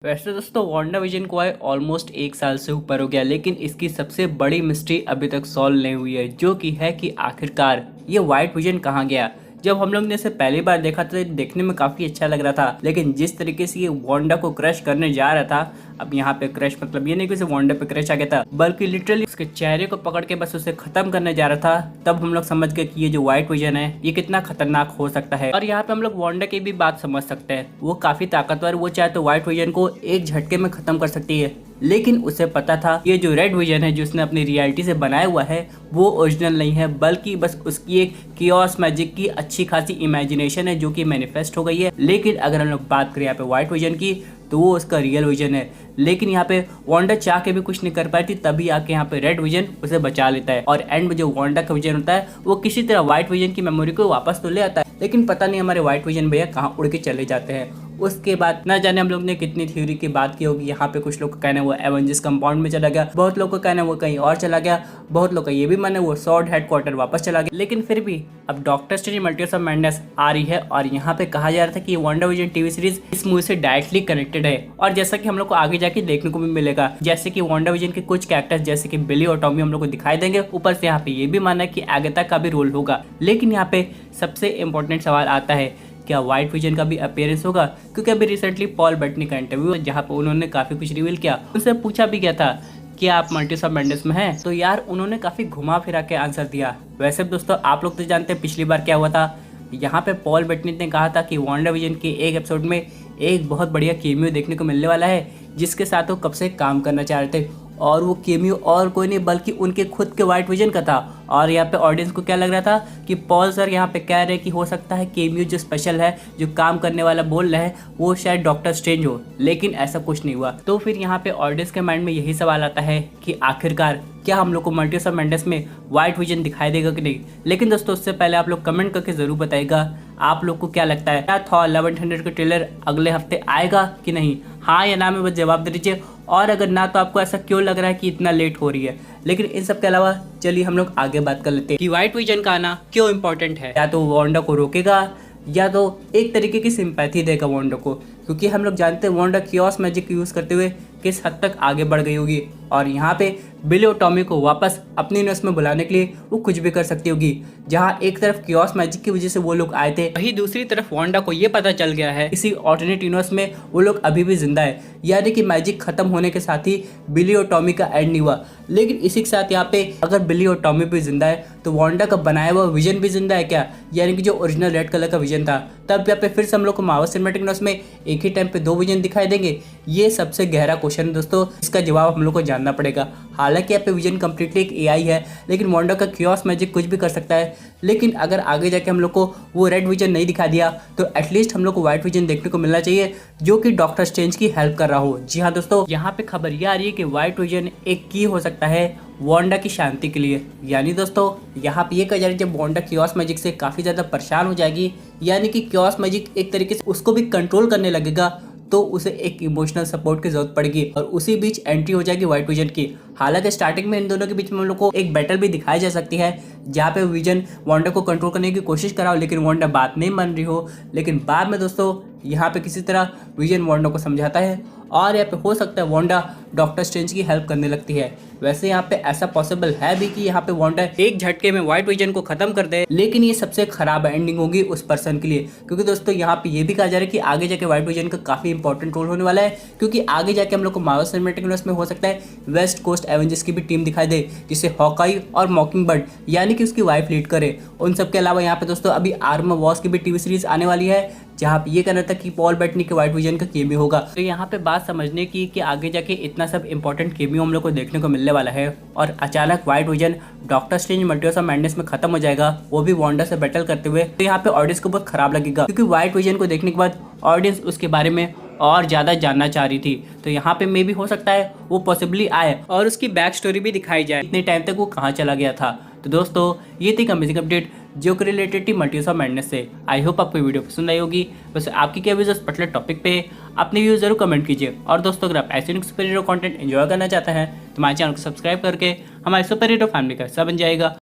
वैसे दोस्तों Wanda vision को आए ऑलमोस्ट 1 साल से ऊपर हो गया, लेकिन इसकी सबसे बड़ी मिस्ट्री अभी तक सॉल्व नहीं हुई है, जो कि है कि आखिरकार ये व्हाइट विजन कहाँ गया। जब हम लोग ने इसे पहली बार देखा था तो देखने में काफी अच्छा लग रहा था, लेकिन जिस तरीके से ये वांडा को क्रश करने जा रहा था, अब यहाँ पे क्रश मतलब ये नहीं कि उसे वांडा पे क्रश आ गया था, बल्कि लिटरली उसके चेहरे को पकड़ के बस उसे खत्म करने जा रहा था। तब हम लोग समझ गए कि ये जो व्हाइट विजन है ये कितना खतरनाक हो सकता है। और यहाँ पे हम लोग वांडा की भी बात समझ सकते हैं, वो काफी ताकतवर, वो चाहे तो व्हाइट विजन को एक झटके में खत्म कर सकती है, लेकिन उसे पता था ये जो रेड विजन है जो उसने अपनी रियलिटी से बनाया हुआ है वो ओरिजिनल नहीं है, बल्कि बस उसकी एक कियोस मैजिक की अच्छी खासी इमेजिनेशन है जो कि मैनिफेस्ट हो गई है। लेकिन अगर हम लोग बात करें यहाँ पे व्हाइट विजन की तो वो उसका रियल विजन है, लेकिन यहाँ पे वांडा चाह के भी कुछ नहीं कर पाई थी, तभी आके यहाँ पे रेड विजन उसे बचा लेता है। और एंड में जो वांडा का विजन होता है वो किसी तरह व्हाइट विजन की मेमोरी को वापस तो ले आता है, लेकिन पता नहीं हमारे व्हाइट विजन भैया कहाँ उड़ के चले जाते हैं। उसके बाद ना जाने हम लोग ने कितनी थ्योरी की बात की होगी। यहाँ पे कुछ लोग का कहना है वो एवेंजर्स कंपाउंड में चला गया, बहुत लोग का कहना है वो कहीं और चला गया, बहुत लोग का ये भी मन है वो सॉर्ड हेडक्वार्टर वापस चला गया। लेकिन फिर भी अब Doctor Strange Multiverse of Madness आ रही है और यहाँ पे कहा जा रहा था कि वांडा विजन टीवी सीरीज इस मूवी से डायरेक्टली कनेक्टेड है, और जैसा कि हम लोग को आगे जाके देखने को भी मिलेगा, जैसे कि वांडा विजन के कुछ कैरेक्टर्स जैसे कि बिली और टॉमी हम लोग को दिखाई देंगे। ऊपर से यहाँ पे ये भी माना है कि एगाथा का भी रोल होगा। लेकिन यहाँ पे सबसे इम्पोर्टेंट सवाल आता है, क्या व्हाइट विजन का भी अपीयरेंस होगा? क्योंकि अभी रिसेंटली पॉल बेटनी का इंटरव्यू जहाँ पे उन्होंने काफी कुछ रिवील किया, उनसे पूछा भी गया था कि आप मल्टीवर्स ऑफ मैडनेस में हैं, तो यार उन्होंने काफी घुमा फिरा के आंसर दिया। वैसे दोस्तों आप लोग तो जानते हैं पिछली बार क्या हुआ था, यहाँ पे पॉल बेटनी ने कहा था कि वांडा विजन के एक एपिसोड में एक बहुत बढ़िया केमियो देखने को मिलने वाला है, जिसके साथ वो कब से काम करना चाह रहे थे, और वो केमियो और कोई नहीं बल्कि उनके खुद के व्हाइट विजन का था। और यहाँ पे ऑडियंस को क्या लग रहा था कि पॉल सर यहाँ पे कह रहे हैं कि हो सकता है केमियो जो स्पेशल है, जो काम करने वाला बोल रहे हैं, वो शायद डॉक्टर स्ट्रेंज हो, लेकिन ऐसा कुछ नहीं हुआ। तो फिर यहाँ पे ऑडियंस के माइंड में यही सवाल आता है कि आखिरकार क्या हम लोग को मल्टीवर्स ऑफ मैडनेस में व्हाइट विजन दिखाई देगा कि नहीं। लेकिन दोस्तों उससे पहले आप लोग कमेंट करके जरूर बताइएगा आप लोग को क्या लगता है, क्या थॉर लव एंड थंडर का ट्रेलर अगले हफ्ते आएगा कि नहीं, हाँ या ना में बस जवाब दे दीजिए। और अगर ना तो आपको ऐसा क्यों लग रहा है कि इतना लेट हो रही है। लेकिन इन सब के अलावा चलिए हम लोग आगे बात कर लेते हैं कि व्हाइट विजन का आना क्यों इंपॉर्टेंट है। या तो वांडा को रोकेगा या तो एक तरीके की सिंपैथी देगा वांडा को, क्योंकि हम लोग जानते हैं वांडा कियोस मैजिक यूज करते हुए किस हद तक आगे बढ़ गई होगी, और यहाँ पे बिली और टॉमी को वापस अपनी यूनिवर्स में बुलाने के लिए वो कुछ भी कर सकती होगी। जहाँ एक तरफ कियोस मैजिक की वजह से वो लोग आए थे, वहीं दूसरी तरफ वांडा को ये पता चल गया है इसी ऑल्टरनेट यूनिवर्स में वो लोग अभी भी जिंदा है, यानी कि मैजिक खत्म होने के साथ ही बिली और टॉमी का एंड नहीं हुआ। लेकिन इसी के साथ यहाँ पे अगर बिली और टॉमी भी जिंदा है तो वांडा का बनाया हुआ विजन भी जिंदा है क्या, यानी कि जो ओरिजिनल रेड कलर का विजन था। तब यहाँ पे फिर से हम लोग को मार्वल सिनेमैटिक यूनिवर्स में एक ही टाइम पे दो विजन दिखाई देंगे। ये सबसे गहरा क्वेश्चन है दोस्तों, इसका जवाब हम लोग को जानना पड़ेगा। हालांकि यहाँ पे विजन कम्प्लीटली एक एआई है, लेकिन वांडा का कियोस मैजिक कुछ भी कर सकता है। लेकिन अगर आगे जाके हम लोग को वो रेड विजन नहीं दिखा दिया तो एटलीस्ट हम लोग को व्हाइट विजन देखने को मिलना चाहिए, जो कि डॉक्टर स्ट्रेंज की हेल्प कर रहा हो। जी हाँ दोस्तों, यहाँ पे खबर ये आ रही है कि व्हाइट विजन एक की हो सकता है वांडा की शांति के लिए। यानी दोस्तों यहाँ पे ये कहा जा रहा है जब वांडा कियोस मैजिक से काफी ज्यादा परेशान हो जाएगी, यानी कि कियोस मैजिक एक तरीके से उसको भी कंट्रोल करने लगेगा, तो उसे एक इमोशनल सपोर्ट की जरूरत पड़ेगी, और उसी बीच एंट्री हो जाएगी व्हाइट विजन की। हालांकि स्टार्टिंग में इन दोनों के बीच में हम लोग को एक बैटल भी दिखाई जा सकती है, जहाँ पे विजन वांडा को कंट्रोल करने की कोशिश करा हो, लेकिन वांडा बात नहीं मान रही हो। लेकिन बाद में दोस्तों यहाँ पे किसी तरह विजन वांडा को समझाता है, और यहाँ पे हो सकता है वांडा डॉक्टर स्ट्रेंज की हेल्प करने लगती है। वैसे यहाँ पे ऐसा पॉसिबल है भी कि यहाँ पे वांडा एक झटके में व्हाइट विजन को खत्म कर दे, लेकिन ये सबसे खराब एंडिंग होगी उस पर्सन के लिए, क्योंकि दोस्तों यहाँ पे ये भी कहा जा रहा है कि आगे जाके व्हाइट विजन का काफी इंपॉर्टेंट रोल होने वाला है, क्योंकि आगे जाके हम लोग को मार्वल सिनेमैटिक यूनिवर्स में हो सकता है वेस्ट कोस्ट एवेंजर्स की भी टीम दिखाई दे, जिसे हॉकाई और मॉकिंगबर्ड यानी कि उसकी वाइफ लीड करे। उन सब के अलावा यहाँ पे दोस्तों अभी आर्मर वॉर्स की भी टीवी सीरीज आने वाली है, जहाँ पे ये कहना था कि पॉल बेटनी के व्हाइट विजन का केमियो होगा। तो यहाँ पे बात समझने की कि आगे जाके इतना सब इंपॉर्टेंट केमियो हम लोग को देखने को मिलने वाला है, और अचानक white vision doctor Strange Multiverse of madness में खत्म हो जाएगा, वो भी वांडा से बैटल करते हुए। तो यहाँ पे ऑडियंस को बहुत खराब लगेगा, क्योंकि व्हाइट विजन को देखने के बाद ऑडियंस उसके बारे में और ज़्यादा जानना चाह रही थी। तो यहाँ पे मे भी हो सकता है वो पॉसिबली आए और उसकी बैक स्टोरी भी दिखाई जाए, इतने टाइम तक वो कहाँ चला गया था। तो दोस्तों ये थी अमेजिंग अपडेट जो कि रिलेटेड थी मल्टीवर्स ऑफ मैडनेस से। आई होप आपको वीडियो पसंद आई होगी। वैसे आपकी क्या व्यूज़ इस पर्टिकुलर टॉपिक पे अपने व्यूज़ जरूर कमेंट कीजिए। और दोस्तों अगर आप ऐसे सुपर हीरो कंटेंट एंजॉय करना चाहते हैं तो हमारे चैनल को सब्सक्राइब करके हमारे सुपर हीरो फैमिली का हिस्सा बन जाएगा।